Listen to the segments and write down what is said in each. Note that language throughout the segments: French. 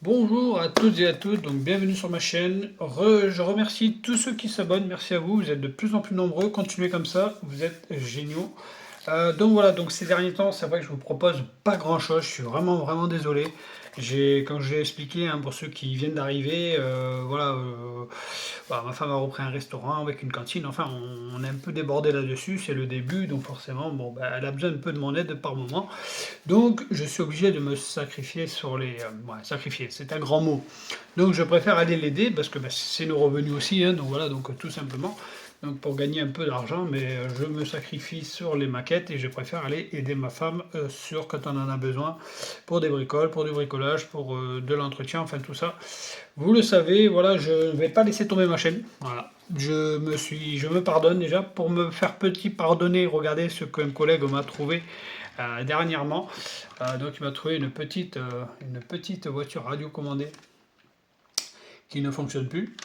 Bonjour à toutes et à tous, donc bienvenue sur ma chaîne. Je remercie tous ceux qui s'abonnent, merci à vous, vous êtes de plus en plus nombreux, continuez comme ça, vous êtes géniaux. Donc voilà, donc ces derniers temps, c'est vrai que je vous propose pas grand chose, je suis vraiment désolé. Comme je l'ai expliqué, hein, pour ceux qui viennent d'arriver, voilà, ma femme a repris un restaurant avec une cantine, enfin on est un peu débordé là-dessus, c'est le début, donc forcément, bon, bah, elle a besoin un peu de mon aide par moment. Donc je suis obligé de me sacrifier sur les... ouais, sacrifier, c'est un grand mot. Donc je préfère aller l'aider parce que bah, c'est nos revenus aussi, hein, donc voilà, donc tout simplement. Donc pour gagner un peu d'argent, mais je me sacrifie sur les maquettes et je préfère aller aider ma femme sur quand on en a besoin pour des bricoles, pour du bricolage, pour de l'entretien, enfin tout ça. Vous le savez, voilà, je ne vais pas laisser tomber ma chaîne. Voilà. Je me pardonne déjà pour me faire petit pardonner. Regardez ce qu'un collègue m'a trouvé dernièrement. Donc il m'a trouvé une petite voiture radiocommandée qui ne fonctionne plus.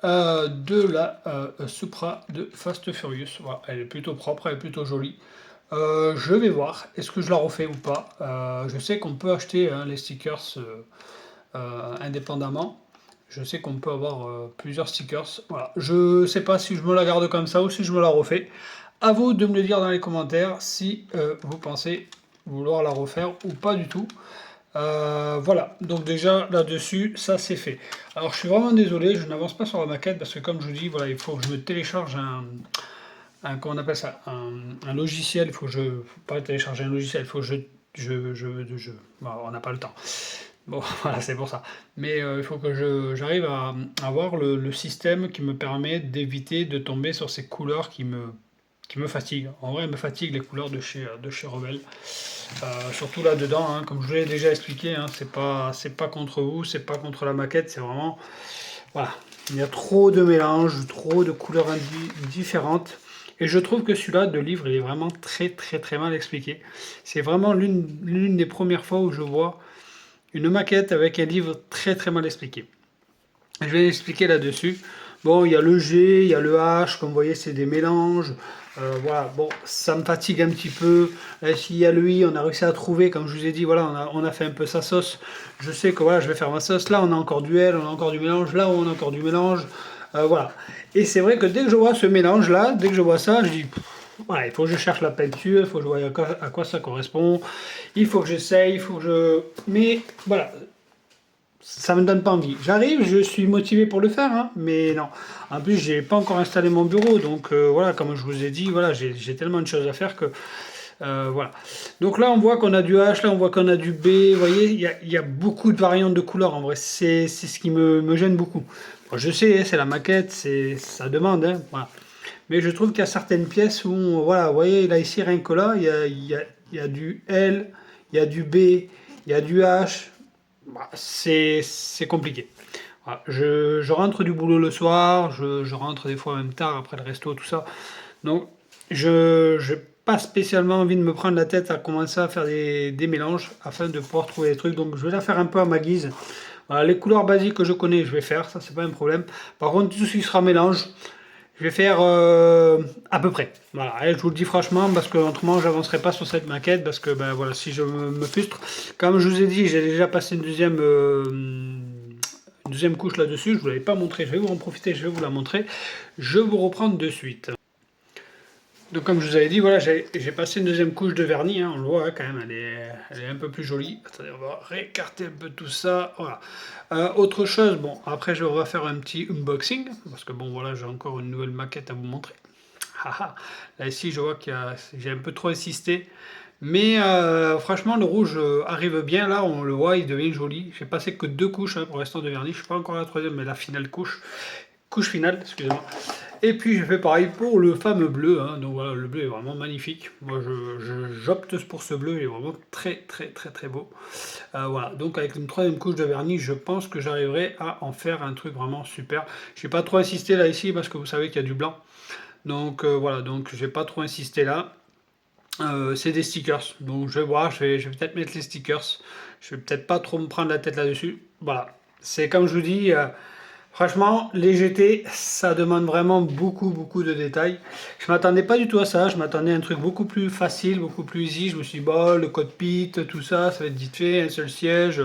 De la Supra de Fast Furious. Voilà, elle est plutôt propre, elle est plutôt jolie. Je vais voir, est-ce que je la refais ou pas. Je sais qu'on peut acheter hein, les stickers indépendamment. Je sais qu'on peut avoir plusieurs stickers. Voilà. Je sais pas si je me la garde comme ça ou si je me la refais. À vous de me le dire dans les commentaires si vous pensez vouloir la refaire ou pas du tout. Voilà, donc déjà là-dessus, ça c'est fait. Alors je suis vraiment désolé, je n'avance pas sur la maquette parce que comme je vous dis, voilà, il faut que je me télécharge comment on appelle ça, un logiciel. Il faut que faut pas télécharger un logiciel, il faut que bon, on n'a pas le temps. Bon, voilà, c'est pour ça. Mais il faut que j'arrive à avoir le système qui me permet d'éviter de tomber sur ces couleurs qui me fatiguent. En vrai, elles me fatiguent les couleurs de chez Rebelle. Surtout là-dedans, hein, comme je vous l'ai déjà expliqué, hein, c'est pas contre vous, c'est pas contre la maquette, c'est vraiment... Voilà, il y a trop de mélanges, trop de couleurs différentes. Et je trouve que celui-là de livre, il est vraiment très mal expliqué. C'est vraiment l'une des premières fois où je vois une maquette avec un livre très mal expliqué. Je vais expliquer là-dessus. Bon, il y a le G, il y a le H, comme vous voyez, c'est des mélanges. Voilà, bon, ça me fatigue un petit peu. S'il y a le I, on a réussi à trouver, comme je vous ai dit, voilà, on a fait un peu sa sauce. Je sais que voilà, je vais faire ma sauce. Là, on a encore du L, on a encore du mélange. Là, on a encore du mélange. Voilà. Et c'est vrai que dès que je vois ce mélange-là, dès que je vois ça, je dis, voilà, il faut que je cherche la peinture, il faut que je voie à quoi ça correspond. Il faut que j'essaye, il faut que je... Mais voilà, ça me donne pas envie. J'arrive, je suis motivé pour le faire, hein, mais non. En plus, j'ai pas encore installé mon bureau, donc voilà, comme je vous ai dit, voilà, j'ai tellement de choses à faire que voilà. Donc là, on voit qu'on a du H, là, on voit qu'on a du B. Vous voyez, il y a beaucoup de variantes de couleurs. En vrai, c'est ce qui me gêne beaucoup. Bon, je sais, hein, c'est la maquette, ça demande, hein, voilà. Mais je trouve qu'il y a certaines pièces où, voilà, vous voyez, là ici, rien que là, il y a du L, il y a du B, il y a du H. Bah, c'est compliqué. Voilà, je rentre du boulot le soir, je rentre des fois même tard après le resto, tout ça. Donc, je n'ai pas spécialement envie de me prendre la tête à commencer à faire des mélanges afin de pouvoir trouver des trucs. Donc, je vais la faire un peu à ma guise. Voilà, les couleurs basiques que je connais, je vais faire, ça c'est pas un problème. Par contre, tout ce qui sera mélange, je vais faire à peu près. Voilà, et je vous le dis franchement, parce que autrement j'avancerai pas sur cette maquette, parce que ben voilà, si je me frustre, comme je vous ai dit, j'ai déjà passé une deuxième couche là-dessus, je vous l'avais pas montré, je vais vous en profiter, je vais vous la montrer. Je vous reprends de suite. Donc comme je vous avais dit, voilà, j'ai passé une deuxième couche de vernis, hein, on le voit hein, quand même, elle est un peu plus jolie. Attendez, on va réécarter un peu tout ça, voilà. Autre chose, bon, après je vais refaire un petit unboxing, parce que bon voilà, j'ai encore une nouvelle maquette à vous montrer. Là ici je vois que j'ai un peu trop insisté, mais franchement le rouge arrive bien, là on le voit, il devient joli. J'ai passé que deux couches hein, pour l'instant de vernis, je suis pas encore à la troisième, mais la finale couche finale, excusez-moi. Et puis je fais pareil pour le fameux bleu, hein. Donc voilà, le bleu est vraiment magnifique. Moi j'opte pour ce bleu, il est vraiment très beau. Voilà, donc avec une troisième couche de vernis, je pense que j'arriverai à en faire un truc vraiment super. Je n'ai pas trop insisté là ici parce que vous savez qu'il y a du blanc. Donc voilà, donc je vais pas trop insister là. C'est des stickers, donc je vais voir, je vais peut-être mettre les stickers. Je vais peut-être pas trop me prendre la tête là-dessus. Voilà, c'est comme je vous dis. Franchement, les GT, ça demande vraiment beaucoup de détails. Je m'attendais pas du tout à ça, je m'attendais à un truc beaucoup plus facile, beaucoup plus easy. Je me suis dit, bon, le cockpit, tout ça, ça va être vite fait, un seul siège.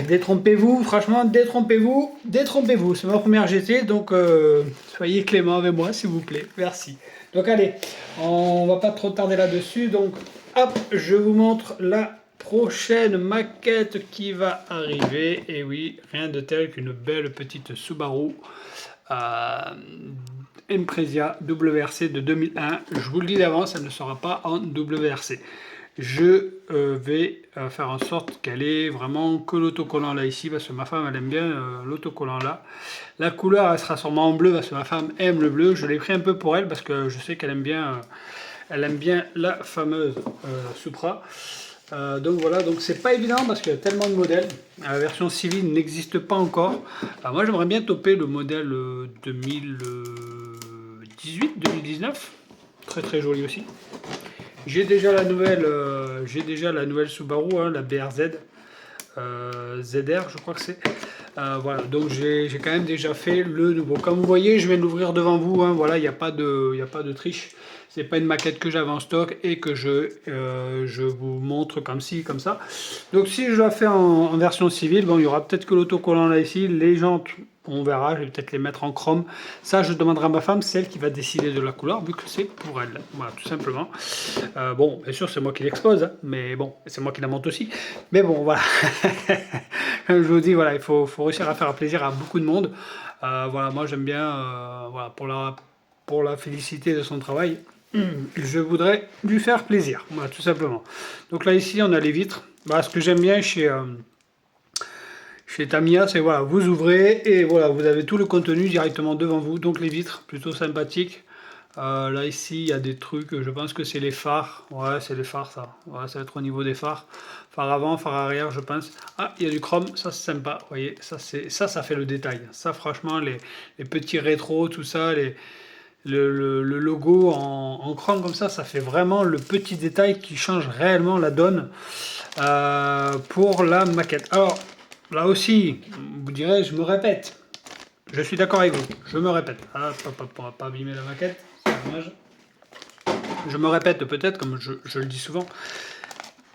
Détrompez-vous, franchement, détrompez-vous, détrompez-vous. C'est ma première GT, donc soyez clément avec moi, s'il vous plaît. Merci. Donc allez, on va pas trop tarder là-dessus. Donc hop, je vous montre la prochaine maquette qui va arriver. Et oui, rien de tel qu'une belle petite Subaru Impreza WRC de 2001. Je vous le dis d'avance, elle ne sera pas en WRC. Je vais faire en sorte qu'elle ait vraiment que l'autocollant là ici, parce que ma femme elle aime bien l'autocollant là. La couleur elle sera sûrement en bleu, parce que ma femme aime le bleu. Je l'ai pris un peu pour elle, parce que je sais qu'elle aime bien, la fameuse Supra. Donc voilà, donc c'est pas évident parce qu'il y a tellement de modèles. La version civile n'existe pas encore. Alors moi j'aimerais bien toper le modèle 2018-2019. Très très joli aussi. J'ai déjà la nouvelle Subaru, hein, la BRZ ZR, je crois que c'est. Voilà, donc j'ai quand même déjà fait le nouveau. Comme vous voyez, je viens de l'ouvrir devant vous. Hein, voilà, il n'y a pas de triche. C'est pas une maquette que j'avais en stock et que je vous montre comme ci, comme ça. Donc si je la fais en version civile, bon, il y aura peut-être que l'autocollant là ici, les jantes, on verra, je vais peut-être les mettre en chrome. Ça, je demanderai à ma femme, c'est elle qui va décider de la couleur, vu que c'est pour elle. Voilà, tout simplement. Bon, bien sûr, c'est moi qui l'expose, hein, mais bon, c'est moi qui la monte aussi. Mais bon, voilà. Comme je vous dis, voilà, il faut réussir à faire plaisir à beaucoup de monde. Voilà, moi j'aime bien, voilà, pour la félicité de son travail. Je voudrais lui faire plaisir, voilà, tout simplement. Donc là ici on a les vitres. Bah, ce que j'aime bien chez Tamiya, c'est voilà, vous ouvrez et voilà, vous avez tout le contenu directement devant vous. Donc les vitres, plutôt sympathiques. Là ici il y a des trucs, je pense que c'est les phares. Ouais, c'est les phares ça. Ouais, ça va être au niveau des phares. Phare avant, phare arrière, je pense. Ah, il y a du chrome, ça c'est sympa. Vous voyez, ça fait le détail. Ça franchement, les petits rétros, tout ça, le logo en chrome comme ça fait vraiment le petit détail qui change réellement la donne pour la maquette. Alors là aussi, vous direz, je me répète. Je suis d'accord avec vous, je me répète. Ah, on va pas abîmer la maquette, c'est dommage. Je me répète peut-être, comme je le dis souvent. Vous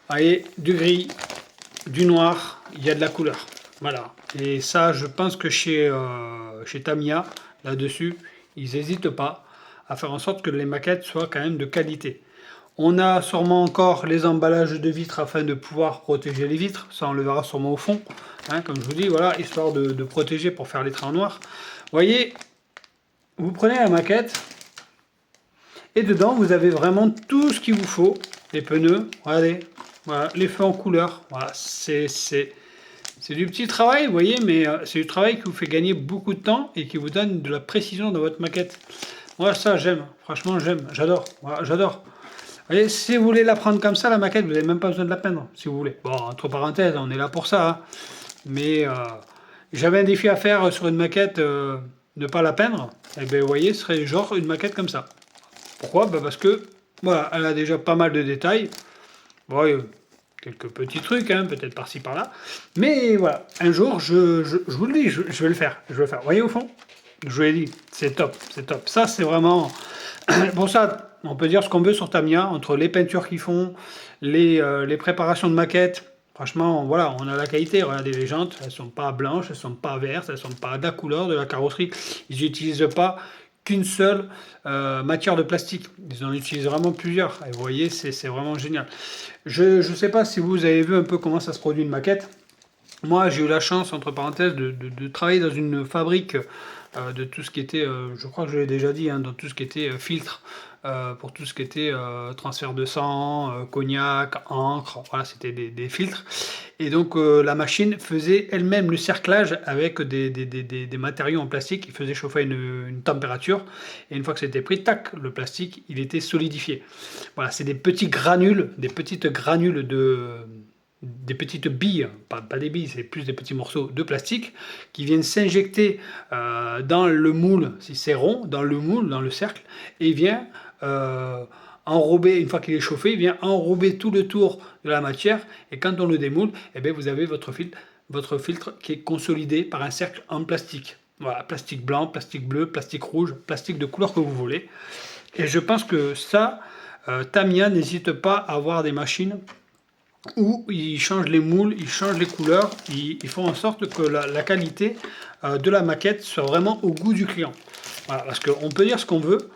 voyez, du gris, du noir, il y a de la couleur. Voilà. Et ça, je pense que chez Tamiya, là-dessus, ils n'hésitent pas à faire en sorte que les maquettes soient quand même de qualité. On a sûrement encore les emballages de vitres afin de pouvoir protéger les vitres. Ça, on le verra sûrement au fond. Hein, comme je vous dis, voilà, histoire de protéger pour faire les traits en noir. Vous voyez, vous prenez la maquette et dedans, vous avez vraiment tout ce qu'il vous faut. Les pneus, regardez, voilà, les feux en couleur. Voilà, c'est du petit travail, vous voyez, mais c'est du travail qui vous fait gagner beaucoup de temps et qui vous donne de la précision dans votre maquette. Moi, ça, j'aime. Franchement, j'aime. J'adore. Voilà, j'adore. Vous voyez, si vous voulez la prendre comme ça, la maquette, vous n'avez même pas besoin de la peindre, si vous voulez. Bon, entre parenthèses, on est là pour ça. Hein. Mais j'avais un défi à faire sur une maquette, ne pas la peindre. Et bien, vous voyez, ce serait genre une maquette comme ça. Pourquoi? Ben parce que, voilà, elle a déjà pas mal de détails. Bon, quelques petits trucs, hein, peut-être par-ci par-là. Mais voilà, un jour, je vous le dis, je vais le faire. Je vais le faire. Vous voyez au fond? Je vous l'ai dit, c'est top, c'est top. Ça, c'est vraiment... Bon, ça, on peut dire ce qu'on veut sur Tamiya, entre les peintures qu'ils font, les préparations de maquettes. Franchement, voilà, on a la qualité. Regardez les jantes, elles sont pas blanches, elles sont pas vertes, elles sont pas de la couleur de la carrosserie. Ils n'utilisent pas qu'une seule matière de plastique. Ils en utilisent vraiment plusieurs. Et vous voyez, c'est vraiment génial. Je ne sais pas si vous avez vu un peu comment ça se produit une maquette. Moi, j'ai eu la chance, entre parenthèses, de travailler dans une fabrique de tout ce qui était, je crois que je l'ai déjà dit, hein, dans tout ce qui était filtre, pour tout ce qui était transfert de sang, cognac, encre, voilà, c'était des filtres. Et donc la machine faisait elle-même le cerclage avec des matériaux en plastique qui faisaient chauffer une température. Et une fois que c'était pris, tac, le plastique, il était solidifié. Voilà, c'est des petits granules, des petites granules des petites billes, pas des billes, c'est plus des petits morceaux de plastique qui viennent s'injecter dans le moule, si c'est rond, dans le moule, dans le cercle, et vient enrober, une fois qu'il est chauffé, il vient enrober tout le tour de la matière, et quand on le démoule, eh bien, vous avez votre filtre qui est consolidé par un cercle en plastique. Voilà, plastique blanc, plastique bleu, plastique rouge, plastique de couleur que vous voulez. Et je pense que ça, Tamiya n'hésite pas à avoir des machines où ils changent les moules, ils changent les couleurs, ils font en sorte que la qualité de la maquette soit vraiment au goût du client. Voilà, parce qu'on peut dire ce qu'on veut,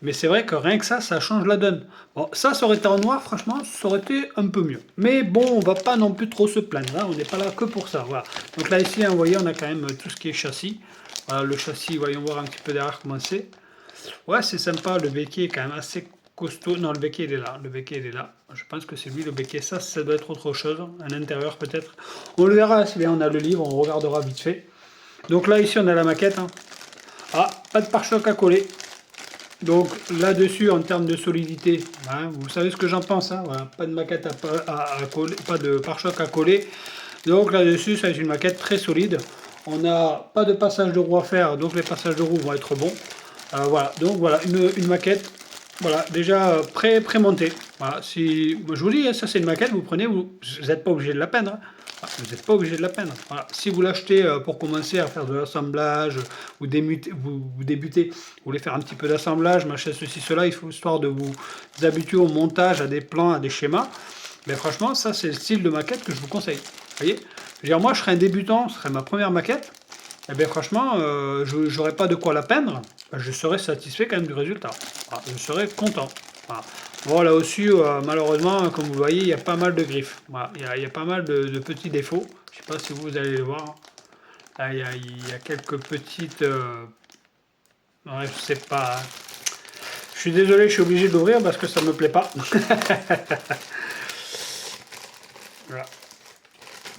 mais c'est vrai que rien que ça change la donne. Bon, ça aurait été en noir, franchement, ça aurait été un peu mieux. Mais bon, on va pas non plus trop se plaindre, hein, on n'est pas là que pour ça. Voilà. Donc là, ici, hein, vous voyez, on a quand même tout ce qui est châssis. Voilà, le châssis, voyons voir un petit peu derrière comment c'est. Ouais, c'est sympa, le béquet est quand même assez costaud. Non, le béquet, il est là. Le béquet, il est là. Je pense que c'est lui, le béquet. Ça doit être autre chose. Un intérieur, peut-être. On le verra, si bien on a le livre, on regardera vite fait. Donc là, ici, on a la maquette. Hein. Ah, pas de pare-choc à coller. Donc là-dessus, en termes de solidité, hein, vous savez ce que j'en pense. Hein, voilà, pas de maquette à coller, pas de pare-choc à coller. Donc là-dessus, ça est une maquette très solide. On n'a pas de passage de roue à faire, donc les passages de roue vont être bons. Voilà, donc voilà, une maquette, voilà, déjà pré-montée. Voilà, si, je vous dis, ça c'est une maquette, vous prenez, vous n'êtes pas obligé de la peindre. Hein. Vous n'êtes pas obligé de la peindre. Voilà. Si vous l'achetez pour commencer à faire de l'assemblage, vous débutez, vous voulez faire un petit peu d'assemblage, machin, ceci, cela, il faut histoire de vous habituer au montage, à des plans, à des schémas. Mais franchement, ça c'est le style de maquette que je vous conseille. Vous voyez, je veux dire, moi je serais un débutant, ce serait ma première maquette. Et bien franchement, je n'aurais pas de quoi la peindre, je serais satisfait quand même du résultat. Voilà, je serais content. Voilà. Bon, là aussi, malheureusement, comme vous voyez, il y a pas mal de griffes. Voilà, il y a pas mal de petits défauts. Je ne sais pas si vous allez les voir. Là, il y a quelques petites... Ouais, je sais pas. Hein. Je suis désolé, je suis obligé d'ouvrir parce que ça me plaît pas. Voilà.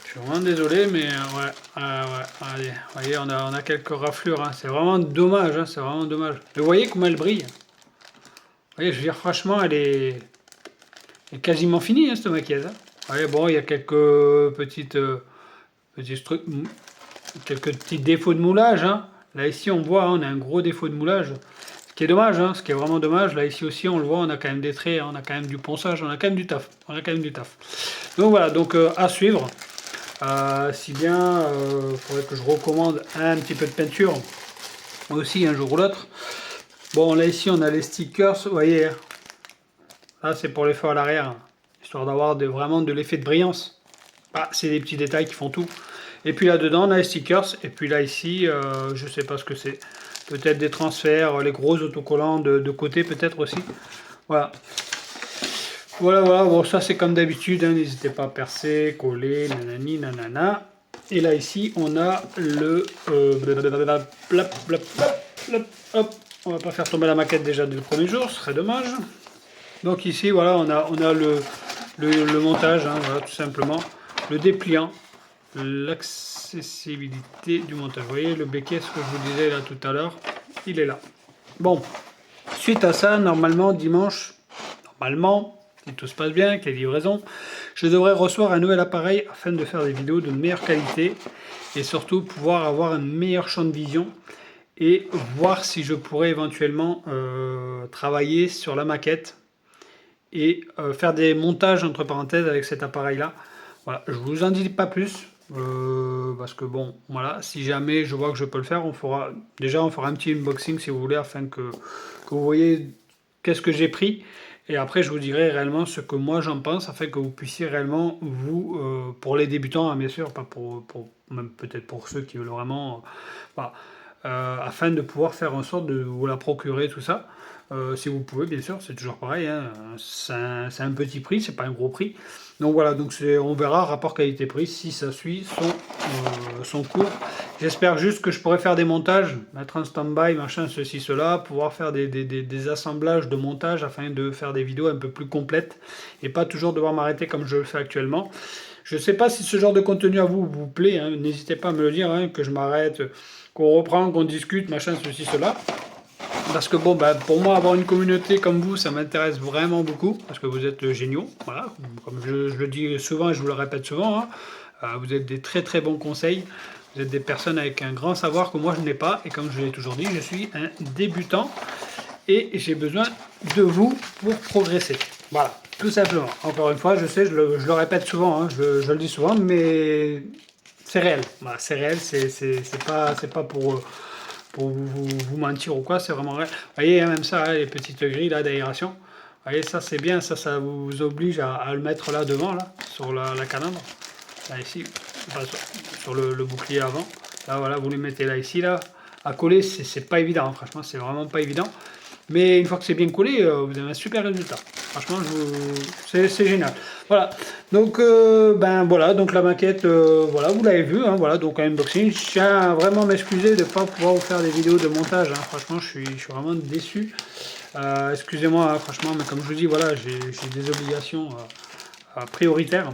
Je suis vraiment désolé, mais ouais, allez, vous voyez, on a quelques raflures, hein. C'est vraiment dommage, hein, c'est vraiment dommage. Mais vous voyez comment elle brille. Vous voyez, je veux dire, franchement, elle est quasiment finie, hein, cette maquillage. Hein. Vous voyez, bon, il y a quelques petits trucs, quelques petits défauts de moulage. Hein. Là, ici, on voit, hein, on a un gros défaut de moulage. Ce qui est dommage, hein, ce qui est vraiment dommage. Là, ici aussi, on le voit, on a quand même des traits, hein, on a quand même du ponçage, on a quand même du taf. On a quand même du taf. Donc voilà, donc à suivre. Si bien, il faudrait que je recommande un petit peu de peinture aussi un jour ou l'autre. Bon, là ici on a les stickers, vous voyez, là c'est pour l'effet à l'arrière, histoire d'avoir vraiment de l'effet de brillance. Ah, c'est des petits détails qui font tout. Et puis là dedans on a les stickers, et puis là ici, je sais pas ce que c'est. Peut-être des transferts, les gros autocollants de côté peut-être aussi. Voilà. Voilà, bon ça c'est comme d'habitude, hein, n'hésitez pas à percer, coller, nanani, nanana. Et là ici on a le... hop, on va pas faire tomber la maquette déjà dès le premier jour, ce serait dommage. Donc ici voilà on a le montage, hein, voilà, tout simplement, le dépliant, l'accessibilité du montage. Vous voyez le béquet, ce que je vous disais là tout à l'heure, il est là. Bon, suite à ça, normalement dimanche, si tout se passe bien, avec les livraisons, je devrais recevoir un nouvel appareil afin de faire des vidéos de meilleure qualité et surtout pouvoir avoir un meilleur champ de vision et voir si je pourrais éventuellement travailler sur la maquette et faire des montages entre parenthèses avec cet appareil là. Voilà, je vous en dis pas plus parce que bon voilà, si jamais je vois que je peux le faire, on fera un petit unboxing si vous voulez afin que vous voyez qu'est-ce que j'ai pris. Et après, je vous dirai réellement ce que moi j'en pense, afin que vous puissiez réellement, vous, pour les débutants, hein, bien sûr, pas même peut-être pour ceux qui veulent vraiment, voilà, afin de pouvoir faire en sorte de vous la procurer, tout ça. Si vous pouvez, bien sûr, c'est toujours pareil, hein, c'est un petit prix, c'est pas un gros prix. Donc voilà, donc on verra, rapport qualité-prix, si ça suit son cours. J'espère juste que je pourrai faire des montages, mettre en stand-by, machin, ceci, cela, pouvoir faire des assemblages de montage afin de faire des vidéos un peu plus complètes et pas toujours devoir m'arrêter comme je le fais actuellement. Je ne sais pas si ce genre de contenu à vous plaît, hein, n'hésitez pas à me le dire, hein, que je m'arrête, qu'on reprend, qu'on discute, machin, ceci, cela. Parce que bon, pour moi, avoir une communauté comme vous, ça m'intéresse vraiment beaucoup, parce que vous êtes géniaux, voilà, comme je le dis souvent et je vous le répète souvent, hein, vous êtes des très très bons conseils, vous êtes des personnes avec un grand savoir que moi je n'ai pas, et comme je l'ai toujours dit, je suis un débutant, et j'ai besoin de vous pour progresser, voilà, tout simplement. Encore une fois, je sais, je le répète souvent, hein, je le dis souvent, mais c'est réel, voilà, c'est réel, c'est pas pour vous mentir ou quoi, c'est vraiment vrai. Vous voyez, même ça, hein, les petites grilles là d'aération. voyez, ça c'est bien, ça vous oblige à le mettre là devant, là, sur la calandre. Là, ici, enfin, sur le bouclier avant. Là, voilà, vous les mettez là, ici, là. À coller, c'est pas évident, hein, franchement, c'est vraiment pas évident. Mais une fois que c'est bien collé, vous avez un super résultat. Franchement, c'est génial. Voilà. Donc, ben voilà, donc la maquette, voilà, vous l'avez vu, hein, voilà, donc un unboxing. Je tiens à vraiment m'excuser de ne pas pouvoir vous faire des vidéos de montage. Hein. Franchement, je suis vraiment déçu. Excusez-moi, hein, franchement, mais comme je vous dis, voilà, j'ai des obligations prioritaires.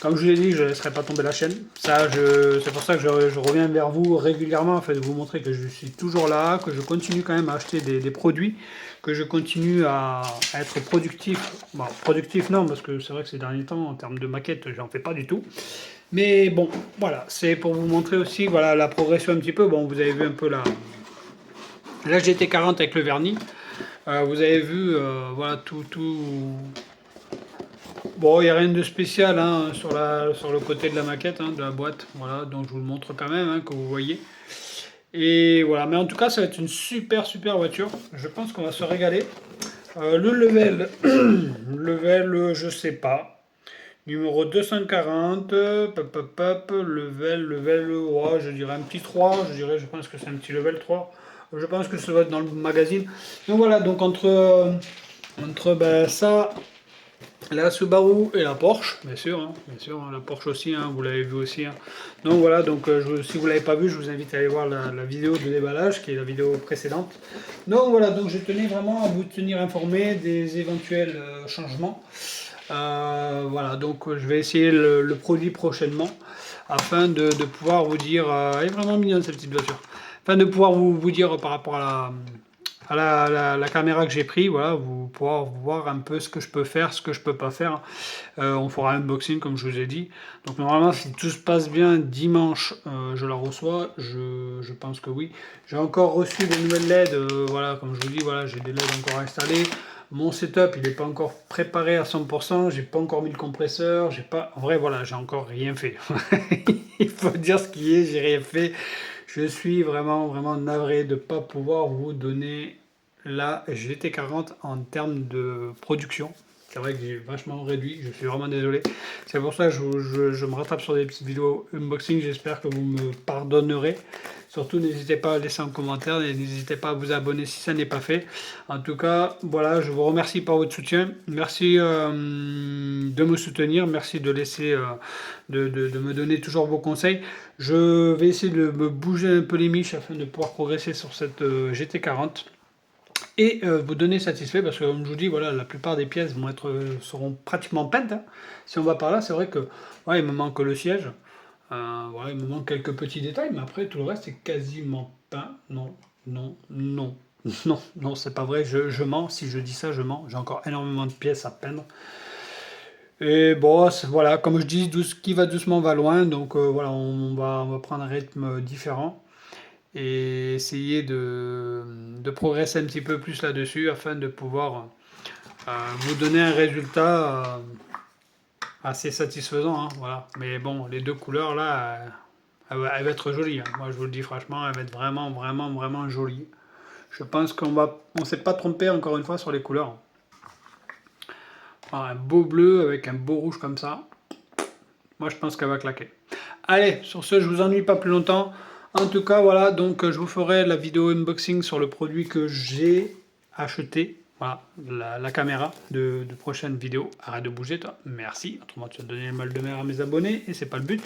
Comme je vous l'ai dit, je ne laisserai pas tomber la chaîne. C'est pour ça que je reviens vers vous régulièrement, en fait, de vous montrer que je suis toujours là, que je continue quand même à acheter des produits, que je continue à être productif. Bon, productif non, parce que c'est vrai que ces derniers temps, en termes de maquette, j'en fais pas du tout. Mais bon, voilà, c'est pour vous montrer aussi, voilà, la progression un petit peu. Bon, vous avez vu un peu la GT40 avec le vernis. Vous avez vu, voilà, tout. Bon, il n'y a rien de spécial hein, sur le côté de la maquette, hein, de la boîte. Voilà, donc je vous le montre quand même, hein, que vous voyez. Et voilà, mais en tout cas, ça va être une super voiture. Je pense qu'on va se régaler. Le level, je sais pas. Numéro 240, level, ouais, je dirais un petit 3, je pense que c'est un petit level 3. Je pense que ça va être dans le magazine. Donc voilà, donc entre ben, ça, la Subaru et la Porsche, bien sûr, hein, la Porsche aussi, hein, vous l'avez vu aussi. Hein. Donc voilà, donc si vous ne l'avez pas vu, je vous invite à aller voir la vidéo de déballage, qui est la vidéo précédente. Donc voilà, donc je tenais vraiment à vous tenir informé des éventuels changements. Voilà, donc je vais essayer le produit prochainement, afin de pouvoir vous dire, elle est vraiment mignonne cette petite voiture, afin de pouvoir vous dire par rapport à la caméra que j'ai pris, voilà, vous pouvoir voir un peu ce que je peux faire, ce que je peux pas faire. On fera un unboxing comme je vous ai dit. Donc normalement, si tout se passe bien, dimanche, je la reçois. Je pense que oui. J'ai encore reçu des nouvelles LED. Voilà, comme je vous dis, voilà, j'ai des LED encore installés. Mon setup, il n'est pas encore préparé à 100%. J'ai pas encore mis le compresseur. J'ai pas, en vrai, voilà, j'ai encore rien fait. Il faut dire ce qui est. J'ai rien fait. Je suis vraiment navré de ne pas pouvoir vous donner la GT40 en termes de production. C'est vrai que j'ai vachement réduit, je suis vraiment désolé. C'est pour ça que je me rattrape sur des petites vidéos unboxing, j'espère que vous me pardonnerez. Surtout n'hésitez pas à laisser un commentaire, n'hésitez pas à vous abonner si ça n'est pas fait. En tout cas, voilà, je vous remercie pour votre soutien. Merci de me soutenir, merci de laisser, de me donner toujours vos conseils. Je vais essayer de me bouger un peu les miches afin de pouvoir progresser sur cette GT40. Et vous donner satisfait parce que comme je vous dis, voilà, la plupart des pièces seront pratiquement peintes. Hein. Si on va par là, c'est vrai que ouais, il me manque le siège. Voilà, il me manque quelques petits détails, mais après tout le reste est quasiment peint. Non, non, c'est pas vrai, je mens. Si je dis ça, je mens. J'ai encore énormément de pièces à peindre. Et bon, voilà, comme je dis, qui va doucement va loin. Donc voilà, on va prendre un rythme différent et essayer de progresser un petit peu plus là-dessus afin de pouvoir vous donner un résultat assez satisfaisant. Hein, voilà. Mais bon, les deux couleurs là, elles vont être jolies. Hein. Moi, je vous le dis franchement, elles vont être vraiment jolies. Je pense on s'est pas trompé encore une fois sur les couleurs. Voilà, un beau bleu avec un beau rouge comme ça. Moi, je pense qu'elle va claquer. Allez, sur ce, je vous ennuie pas plus longtemps. En tout cas, voilà, donc je vous ferai la vidéo unboxing sur le produit que j'ai acheté. Voilà, la caméra de prochaine vidéo. Arrête de bouger, toi. Merci. Autrement, tu vas donner le mal de mer à mes abonnés et c'est pas le but.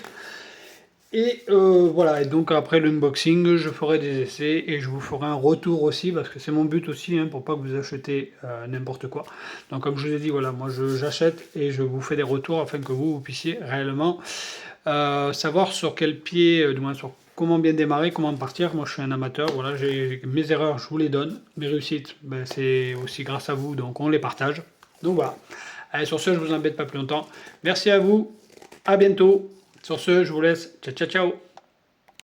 Et voilà, et donc après l'unboxing, je ferai des essais et je vous ferai un retour aussi, parce que c'est mon but aussi, hein, pour pas que vous achetez n'importe quoi. Donc comme je vous ai dit, voilà, moi j'achète et je vous fais des retours afin que vous puissiez réellement savoir sur quel pied, du moins sur comment bien démarrer, comment partir. Moi je suis un amateur, voilà, j'ai mes erreurs, je vous les donne. Mes réussites, ben, c'est aussi grâce à vous, donc on les partage. Donc voilà. Allez, sur ce, je vous embête pas plus longtemps. Merci à vous, à bientôt. Sur ce, je vous laisse. Ciao.